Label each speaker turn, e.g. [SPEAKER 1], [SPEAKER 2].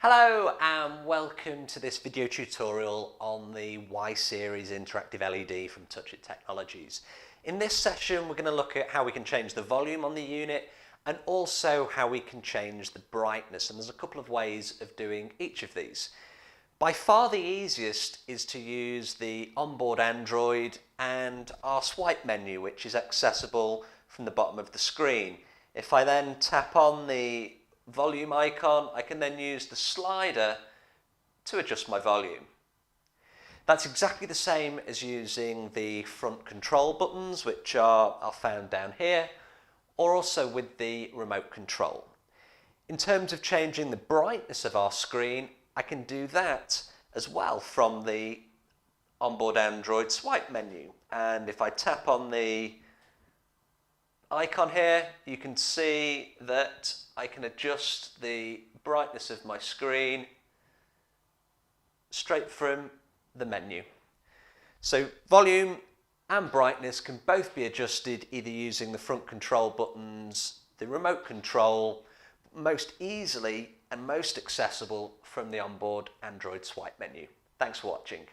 [SPEAKER 1] Hello and welcome to this video tutorial on the Y series interactive LED from TouchIT Technologies. In this session we're going to look at how we can change the volume on the unit and also how we can change the brightness, and there's a couple of ways of doing each of these. By far the easiest is to use the onboard Android and our swipe menu, which is accessible from the bottom of the screen. If I then tap on the volume icon, I can then use the slider to adjust my volume. That's exactly the same as using the front control buttons, which are found down here, or also with the remote control. In terms of changing the brightness of our screen, I can do that as well from the onboard Android swipe menu. And if I tap on the icon here, you can see that I can adjust the brightness of my screen straight from the menu. So volume and brightness can both be adjusted either using the front control buttons, the remote control, most easily and most accessible from the onboard Android swipe menu. Thanks for watching.